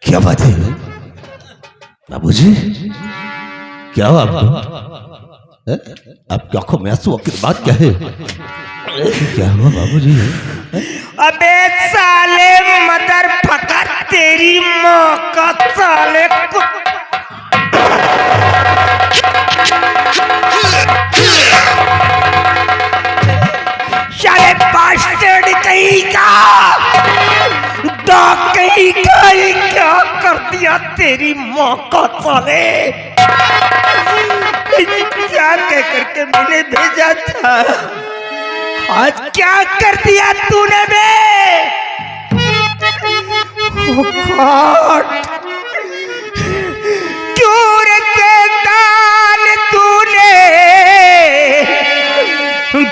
क्या बात है बाबूजी? क्या हुआ आपको? आपकी आंखों में आंसू आखिर बात क्या है? क्या हुआ बाबूजी? अबे साले मदर फकर तेरी माँ का साले को साले बास्टर्ड कहीं का कहीं का ये क्या कर दिया तेरी माँ का साले? क्या कह करके मैंने भेजा था, आज क्या कर दिया तूने बे? क्यों रे काल तूने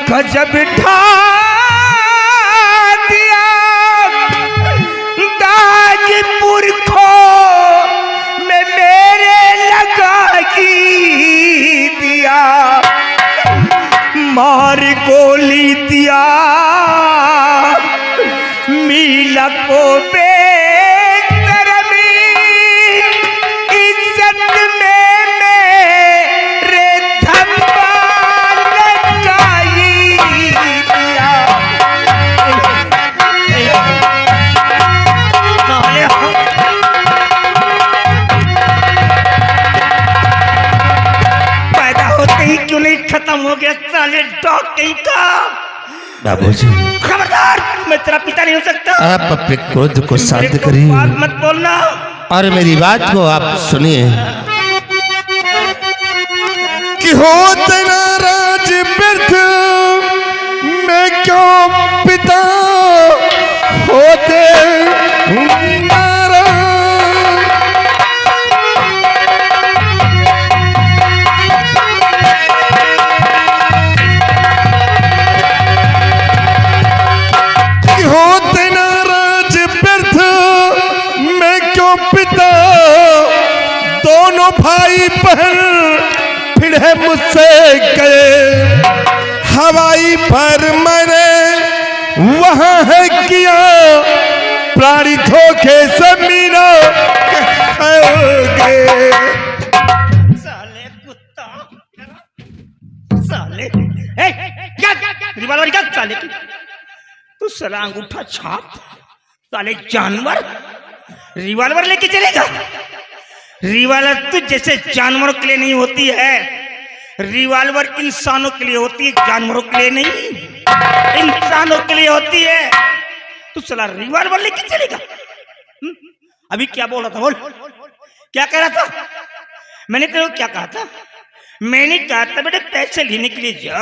गजब ढा दिया, गाजीपुर खो में मेरे लगा की दिया, मार गोली दिया मीला को बेशर्मी, इज्जत में मेरे धब्बा लगाई दिया। पैदा होते ही क्यों नहीं खत्म हो गया साले डॉग कहीं का? बाबूजी खबरदार, मैं तेरा पिता नहीं हो सकता। आप अपने क्रोध को शांत करिए बात मत बोलना और मेरी बात को आप सुनिए कि होते नाराज व्यर्थ मैं क्यों पिता होते नाराज। होते नाराज व्यर्थ मैं क्यों पिता, दोनों भाई बहन फिर है मुझसे गए, हवाई पर मैंने वहां है किया, प्राणी धोखे से मीरा गए। साले कुत्ता, साले रिवॉल्वर निकाल साले की। तू साला अंगूठा छाप साले जानवर, रिवॉल्वर लेके चलेगा? रिवॉल्वर तो जैसे जानवरों के लिए नहीं होती है, रिवॉल्वर इंसानों के लिए होती है, जानवरों के लिए नहीं, इंसानों के लिए होती है। तू साला रिवॉल्वर लेके चलेगा? अभी क्या बोल रहा था? बोल, क्या कह रहा था? मैंने तेरे को क्या कहा था? मैंने कहा था बेटे पैसे लेने के लिए जा,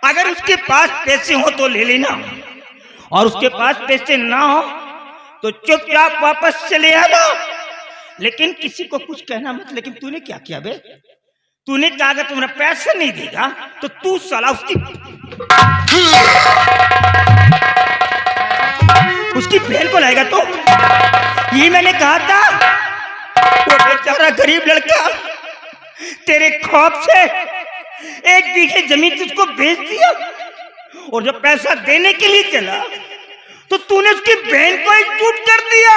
अगर उसके पास पैसे हो तो ले लेना, और उसके पास पैसे ना हो तो चुपचाप वापस चले आना, लेकिन किसी को कुछ कहना मत। लेकिन तूने क्या किया बे? तूने कहा अगर तुम्हारा पैसे नहीं देगा तो तू साला उसकी बहन को लाएगा। तो ये मैंने कहा था, वो बेचारा गरीब लड़का तेरे खौफ से 1 बीघे जमीन तुझको बेच दिया, और जब पैसा देने के लिए चला तो तूने उसकी बहन को ही चूट कर दिया।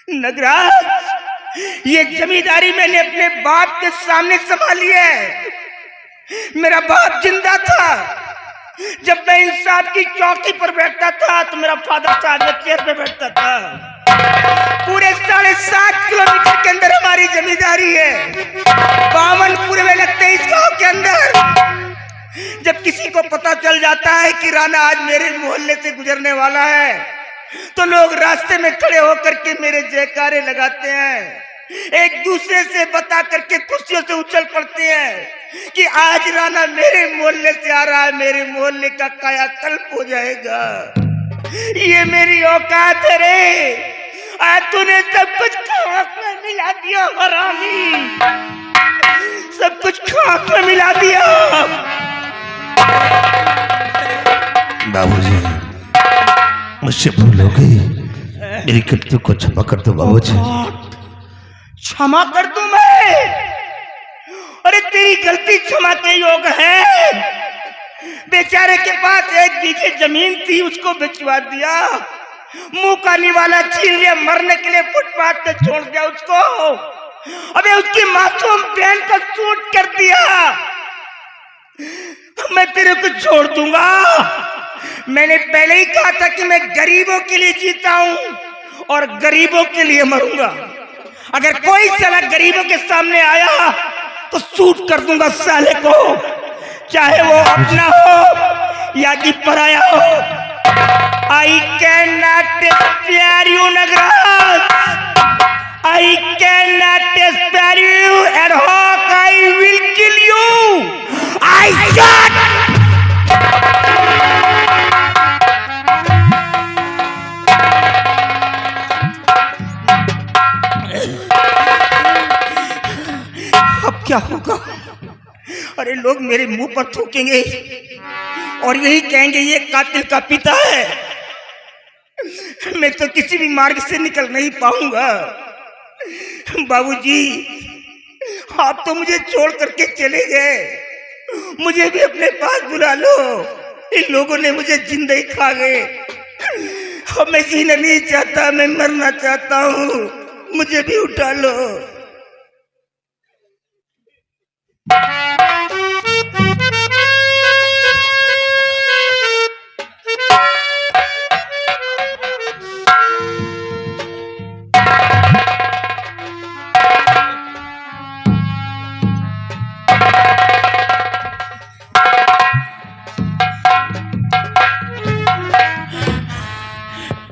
नगराज, ये जमींदारी मैंने अपने बाप के सामने संभाली है। मेरा बाप जिंदा था, जब मैं इंसाफ की चौकी पर बैठता था तो मेरा फादर साहब चेयर पे बैठता था। पूरे 7.5 किलोमीटर के अंदर हमारी जमींदारी है, 52 में लगते हैं इस गांव के अंदर। जब किसी को पता चल जाता है कि राणा आज मेरे मोहल्ले से गुजरने वाला है तो लोग रास्ते में खड़े होकर के मेरे जयकारे लगाते हैं, एक दूसरे से बता करके कुर्सियों से उछल पड़ते हैं कि आज राणा मेरे मोहल्ले से आ रहा है, मेरे मोहल्ले का कायाकल्प हो जाएगा। ये मेरी औकात है रे। आज तूने सब कुछ खाक में मिला दिया हरामी, सब कुछ खाक में मिला दिया। बाबूजी मुझसे भूल हो गई, मेरी गलती को क्षमा कर दो बाबूजी। क्षमा कर दूं मैं? अरे तेरी गलती क्षमा के योग है? बेचारे के पास 1 बीघे जमीन थी, उसको बेचवा दिया, मुंह का निवाला छीन लिया, मरने के लिए फुटपाथ पे छोड़ दिया उसको। अबे उसकी मासूम बहन को शूट कर दिया। मैं तेरे को छोड़ दूंगा। मैंने पहले ही कहा था कि मैं गरीबों के लिए जीता हूं और गरीबों के लिए मरूंगा। अगर कोई साला गरीबों के सामने आया तो शूट कर दूंगा साले को, चाहे वो अपना हो या कि पराया हो। I cannot spare you, Nagraj. I cannot spare you, ad hoc. I will kill you. I shot. अब क्या होगा? अरे लोग मेरे मुंह पर थूकेंगे और यही कहेंगे ये कातिल का पिता है। मैं तो किसी भी मार्ग से निकल नहीं पाऊंगा। बाबूजी, आप तो मुझे छोड़ करके चले गए, मुझे भी अपने पास बुला लो। इन लोगों ने मुझे जिंदा ही खा गए। अब मैं जीना नहीं चाहता, मैं मरना चाहता हूँ, मुझे भी उठा लो।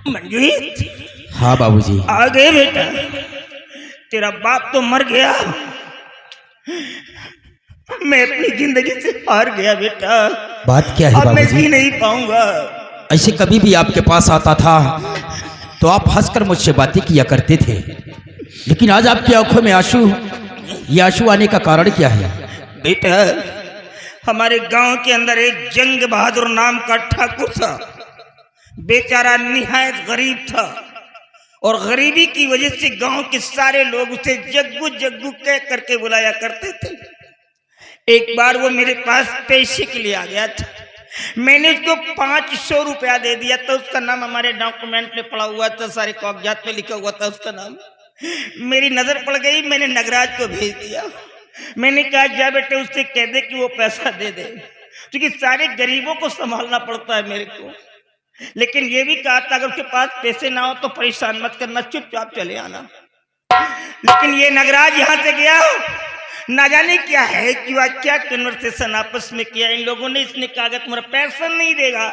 मंजीत। हाँ बाबूजी। आ गए बेटा। तेरा बाप तो मर गया, मैं अपनी जिंदगी से हार गया बेटा। बात क्या है अब मैं बाबूजी? जी नहीं पाऊंगा। ऐसे कभी भी आपके पास आता था तो आप हंसकर मुझसे बातें किया करते थे, लेकिन आज आपकी आंखों में आंसू, ये आंसू आने का कारण क्या है? बेटा, हमारे गांव के अंदर एक जंग बहादुर नाम का ठाकुर था। बेचारा निहायत गरीब था और गरीबी की वजह से गांव के सारे लोग उसे जग्गू जग्गू कह करके बुलाया करते थे। एक बार वो मेरे पास पैसे के लिए आ गया था। मैंने उसको 500 रुपया दे दिया था। उसका नाम हमारे डॉक्यूमेंट में पड़ा हुआ था, सारे कागजात में लिखा हुआ था उसका नाम। मेरी नजर पड़ गई, मैंने नगराज को भेज दिया। मैंने कहा जा बेटे उससे कह दे कि वो पैसा दे दे, क्योंकि सारे गरीबों को संभालना पड़ता है मेरे को। लेकिन ये भी कहा था अगर उसके पास पैसे ना हो तो परेशान मत करना, चुपचाप चले आना। लेकिन ये नगराज यहाँ से गया, ना जाने क्या है क्या कन्वर्सेशन आपस में किया इन लोगों ने। इसने कहा अगर तुम्हारा पैसा नहीं देगा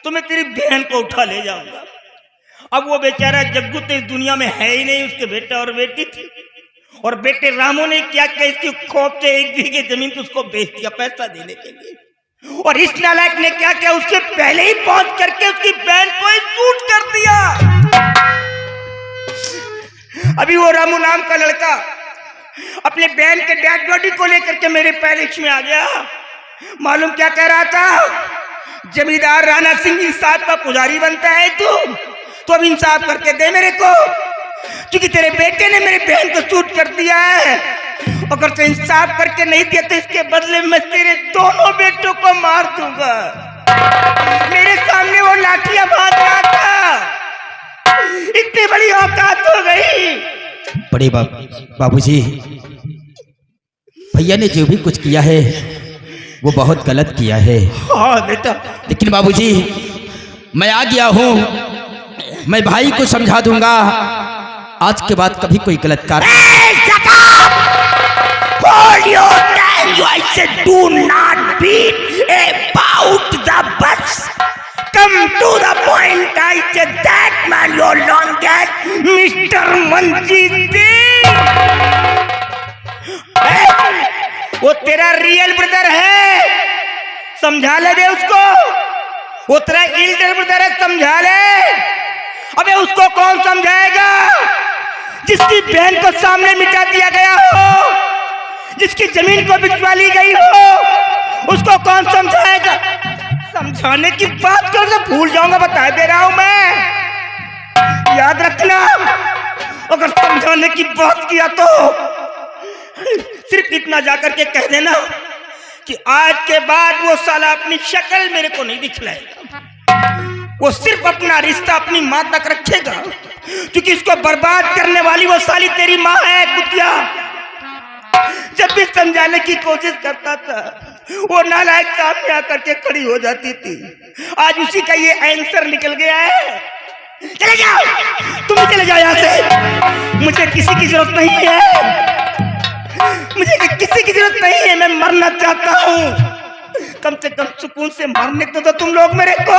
तो मैं तेरी बहन को उठा ले जाऊंगा। अब वो बेचारा जग्गू तो इस दुनिया में है ही नहीं, उसके बेटा और बेटी थी। और बेटे रामू ने क्या किया, इसकी खोप से 1 बीघे जमीन को उसको बेच दिया पैसा देने के लिए। और इस नालायक ने क्या किया, उसके पहले ही पहुंच करके उसकी बहन को शूट कर दिया। अभी वो रामू नाम का लड़का अपने बहन के डेड बॉडी को लेकर के मेरे पैलेस में आ गया। मालूम क्या कह रहा था, जमींदार राणा सिंह इंसाफ का पुजारी बनता है तो अब इंसाफ करके दे मेरे को, क्योंकि तेरे बेटे ने मेरी बहन को शूट कर दिया है। अगर तो इंसाफ करके नहीं दिया तो इसके बदले में तेरे दोनों बेटों को मार दूंगा। मेरे सामने वो लाठियां भाग रहा था, इतनी बड़ी औकात हो गई। बड़े बाबूजी, भैया ने जो भी कुछ किया है वो बहुत गलत किया है। हाँ बेटा। लेकिन बाबूजी मैं आ गया हूँ, मैं भाई को समझा दूंगा। आज के बाद कभी कोई गलत कार्य। Hold your tongue! I said do not beat about the bus. Come to the point. I said that man no longer Mr. Manjeet Singh. वो तेरा रियल ब्रदर है, समझा ले बे उसको। वो तेरा इल्डर ब्रदर है, समझा ले। अबे उसको कौन समझाएगा जिसकी बहन को सामने मिटा दिया गया हो, जिसकी जमीन को बिचवा ली गई हो, उसको कौन समझाएगा? समझाने की बात कर तो भूल जाऊंगा, बता दे रहा हूं मैं। याद रखना, अगर समझाने की बात किया तो सिर्फ इतना जाकर के कह देना कि आज के बाद वो साला अपनी शक्ल मेरे को नहीं दिखलाएगा। वो सिर्फ अपना रिश्ता अपनी माँ तक रखेगा, क्योंकि इसको बर्बाद करने वाली वो साली तेरी माँ है कुतिया। जब भी समझाने की कोशिश करता था वो नालायक सामने आकर के खड़ी हो जाती थी। आज उसी का ये आंसर निकल गया है। चले जाओ, तुम चले जाओ यहाँ से। मुझे किसी की जरूरत नहीं है, मुझे किसी की जरूरत नहीं है। मैं मरना चाहता हूँ, कम से कम सुकून से मरने तो तुम लोग मेरे को।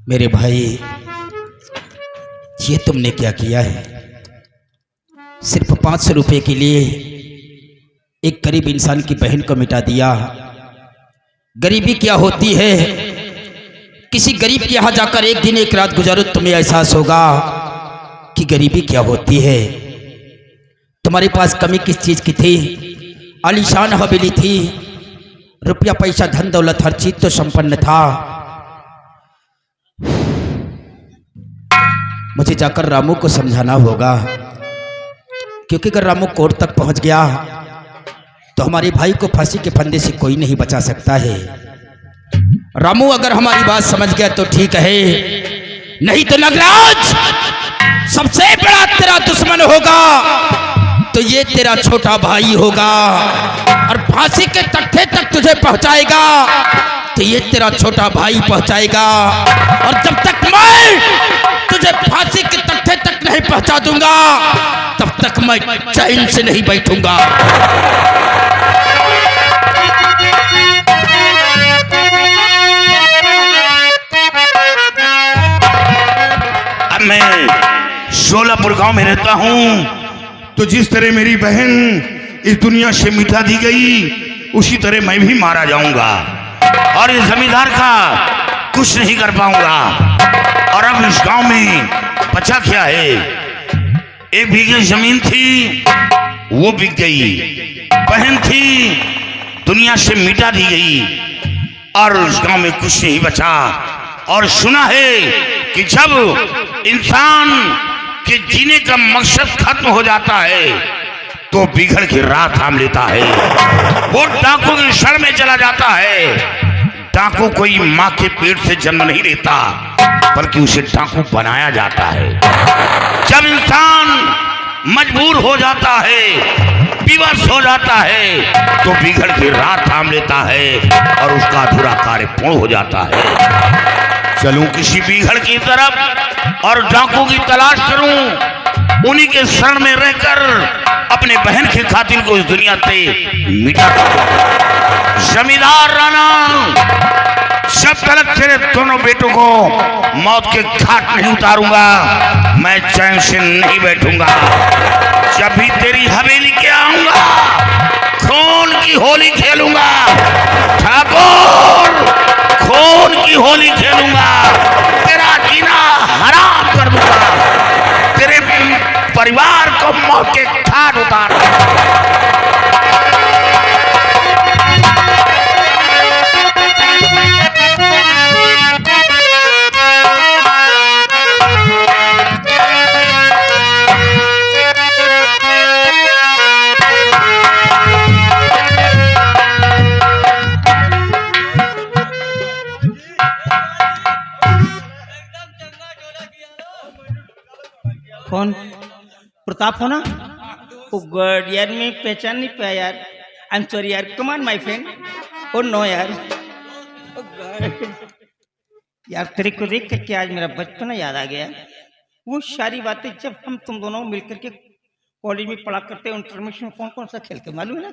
मेरे भाई, ये तुमने क्या किया है? सिर्फ 500 रुपए के लिए एक गरीब इंसान की बहन को मिटा दिया। गरीबी क्या होती है? किसी गरीब के यहाँ जाकर एक दिन एक रात गुजारो, तुम्हें एहसास होगा कि गरीबी क्या होती है। तुम्हारे पास कमी किस चीज की थी? आलीशान हवेली थी, रुपया पैसा धन दौलत हर चीज तो संपन्न था। मुझे जाकर रामू को समझाना होगा, क्योंकि अगर रामू कोर्ट तक पहुंच गया तो हमारे भाई को फांसी के फंदे से कोई नहीं बचा सकता है। रामू अगर हमारी बात समझ गया तो ठीक है, नहीं तो नागराज सबसे बड़ा तेरा दुश्मन होगा तो ये तेरा छोटा भाई होगा, और फांसी के तख्ते तक तुझे पहुंचाएगा तो ये तेरा छोटा भाई पहुंचाएगा। और जब तक मैं तुझे फांसी के तख्ते तक नहीं पहुंचा दूंगा तब तक मैं चैन से नहीं बैठूंगा। अब मैं शोलापुर गांव में रहता हूं, तो जिस तरह मेरी बहन इस दुनिया से मिटा दी गई उसी तरह मैं भी मारा जाऊंगा, और इस जमींदार का कुछ नहीं कर पाऊंगा। और अब इस गांव में बचा क्या है? एक बीघे जमीन थी वो बिक गई, बहन थी दुनिया से मिटा दी गई, और उस गांव में कुछ नहीं बचा। और सुना है कि जब इंसान के जीने का मकसद खत्म हो जाता है तो बिगड़ के राह थाम लेता है, वो डाकू की शरण में चला जाता है। डाकू कोई माँ के पेट से जन्म नहीं लेता, बल्कि उसे डाकू बनाया जाता है। जब इंसान मजबूर हो जाता है, विवश हो जाता है, तो बिगड़ के राह थाम लेता है और उसका अधूरा कार्य पूर्ण हो जाता है। चलूं किसी बिगड़ की तरफ और डाकू की तलाश करूं, उन्हीं के शरण में रहकर अपने बहन के खातिर को इस दुनिया से मिटा दूं। जमींदार राणा, जब तक तेरे दोनों बेटों को मौत के घाट नहीं उतारूंगा मैं चैन से नहीं बैठूंगा। जब भी तेरी हवेली के आऊंगा खून की होली खेलूंगा ठाकुर, खून की होली खेलूंगा, तेरा जीना हराम कर दूंगा, तेरे परिवार को मौत के घाट उतारूंगा। कौन? प्रताप हो ना? ओ गॉड यार, मैं पहचान नहीं पाया यार। आई एम सॉरी यार। Come on my friend. Oh no यार, ओ गॉड यार, तेरे को देख करके आज मेरा बचपना याद आ गया। वो सारी बातें जब हम तुम दोनों मिलकर के कॉलेज में पढ़ा करते, इंटरमीडिएट में कौन कौन सा खेलते मालूम है ना?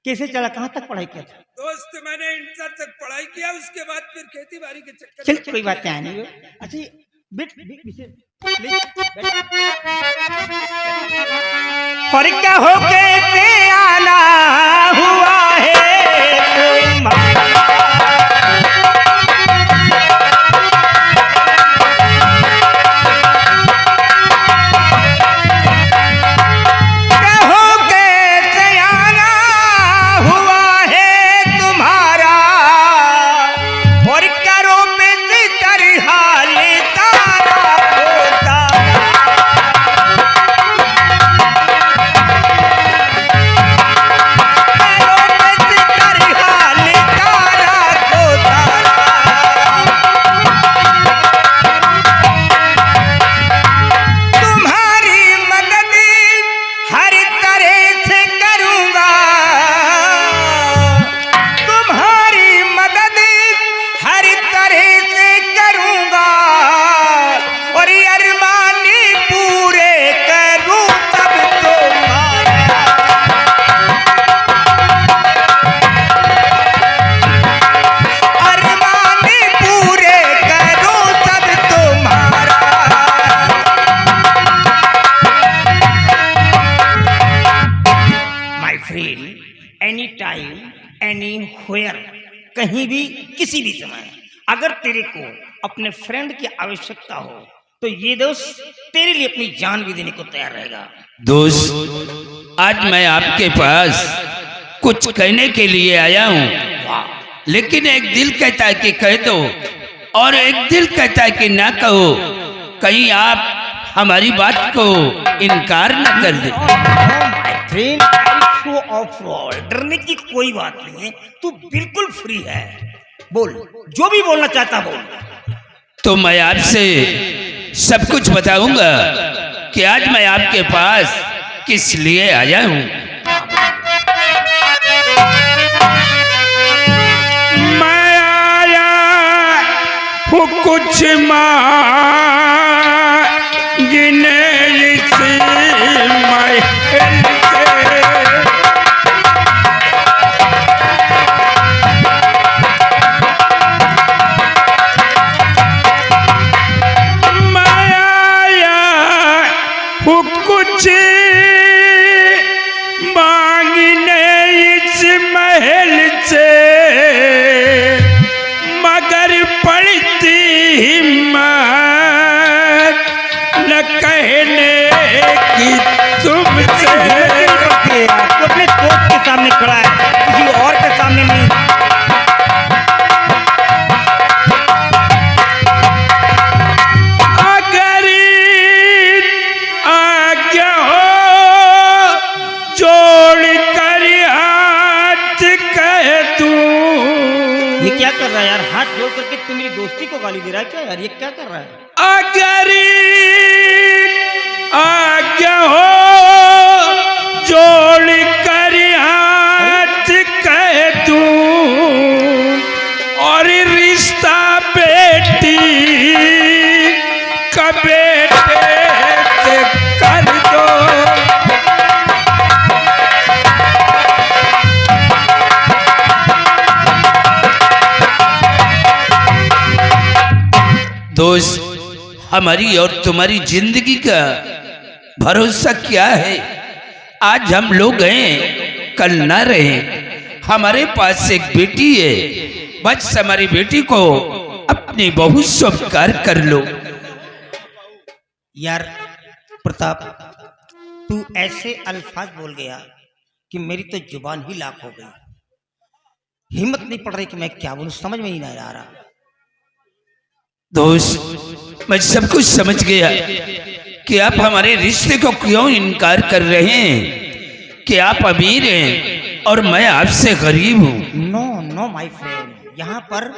कैसे चला, कहाँ तक पढ़ाई किया था? दोस्त, मैंने इंटर तक पढ़ाई किया, उसके बाद फिर खेती बाड़ी के चक्कर। चल कोई बात नहीं। अच्छा और क्या हो कैसे आना हुआ है तुम्हारा? और करो में हाल तारा होता कहीं भी किसी भी समय अगर तेरे को अपने फ्रेंड की आवश्यकता हो तो ये दोस्त तेरे लिए अपनी जान भी देने को तैयार रहेगा। दोस्त, आज मैं आपके पास कुछ कहने के लिए आया हूँ, लेकिन एक दिल कहता है कि कह दो और एक दिल कहता है कि ना कहो, कहीं आप हमारी बात को इनकार न कर दे। डरने की कोई बात नहीं है, तू बिल्कुल फ्री है, बोल जो भी बोलना चाहता बोल। तो मैं आपसे सब कुछ बताऊंगा कि आज मैं आपके पास किस लिए आया हूं। मैं आया हूँ कुछ मांगने इस महल से। कुछ मांगने इस महल से, मगर पड़ती हिम्मत न कहने की तुमसे। तो अपने दोस्त के सामने खड़ा है, किसी और के सामने नहीं। क्या कर रहा है यार, हाथ जोड़ करके तू मेरी दोस्ती को गाली दे रहा है क्या यार, ये क्या कर रहा है? अगर आज्ञा हो जोड़ कर हाथ कह दूं और रिश्ता बेटी का बेटे से कर दो। दोस्त, हमारी और तुम्हारी जिंदगी का भरोसा क्या है? आज हम लोग हैं, कल ना रहे। हमारे पास एक बेटी है, बस हमारी बेटी को अपनी बहू स्वीकार कर लो। यार प्रताप, तू ऐसे अल्फाज बोल गया कि मेरी तो जुबान ही लाख हो गई। हिम्मत नहीं पड़ रही कि मैं क्या बोलूं, समझ में ही नहीं आ रहा। दोस्त, मैं सब कुछ समझ गया कि आप हमारे रिश्ते को क्यों इनकार कर रहे हैं, कि आप अमीर हैं और मैं आपसे गरीब हूँ। नो नो माय फ्रेंड, यहाँ पर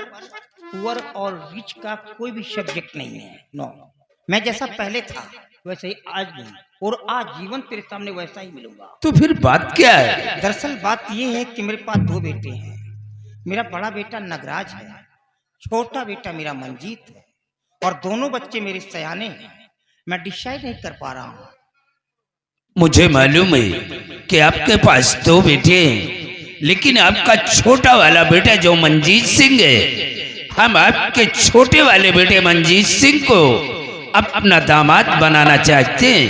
पुअर और रिच का कोई भी सब्जेक्ट नहीं है। नो, मैं जैसा पहले था वैसे ही आज भी, और आज जीवन तेरे सामने वैसा ही मिलूंगा। तो फिर बात क्या है? दरअसल बात ये है कि मेरे पास दो बेटे हैं। मेरा बड़ा बेटा नगराज है, छोटा बेटा मेरा मंजीत है, और दोनों बच्चे मेरे सयाने हैं। मैं डिसाइड नहीं कर पा रहा हूँ। मुझे मालूम है कि आपके पास दो बेटे हैं, लेकिन आपका छोटा वाला बेटा जो मंजीत सिंह है, हम आपके छोटे वाले बेटे मंजीत सिंह को अपना दामाद बनाना चाहते हैं।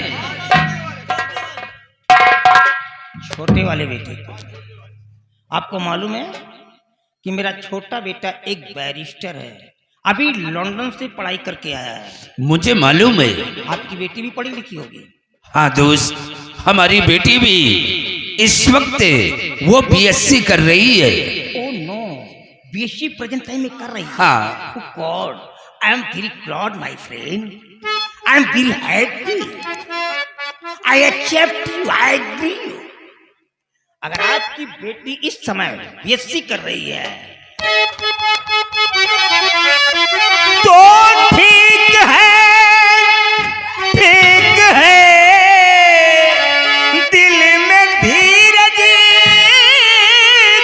छोटे वाले बेटे को? आपको मालूम है कि मेरा छोटा बेटा एक बैरिस्टर है, अभी लंदन से पढ़ाई करके आया है। मुझे मालूम है। आपकी बेटी भी पढ़ी लिखी होगी। हाँ दोस्त, हमारी बेटी भी इस वक्त वो बीएससी कर रही है। Oh no, BSc present time में कर रही है? हाँ। Oh God, I am very proud my friend. I am very happy. I accept you, I agree you. अगर आपकी बेटी इस समय बीएससी कर रही है तो ठीक है, ठीक है। दिल में धीरज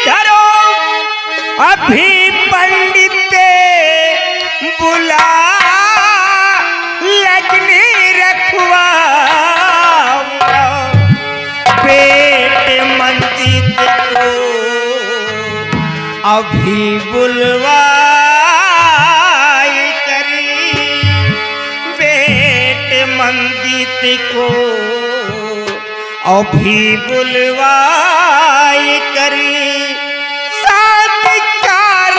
धरो, अभी पंडित बुला लगनी रखवा। पेट मंदिर को अभी बुलवाई करी, पेट मंदिर को अभी बुलवाई करी। साथ कार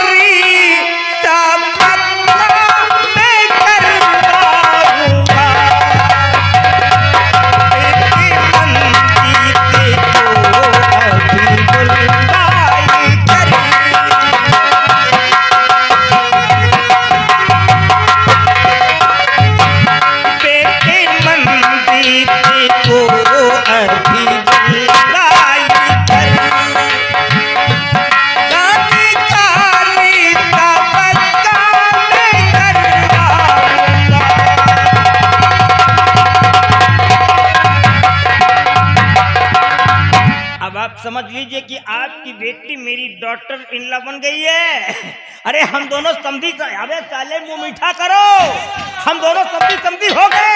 अब आप समझ लीजिए कि आपकी बेटी मेरी डॉटर इन लॉ बन गई है। अरे हम दोनों समधी, अबे साले मुंह मीठा करो, हम दोनों समधी समधी हो गए।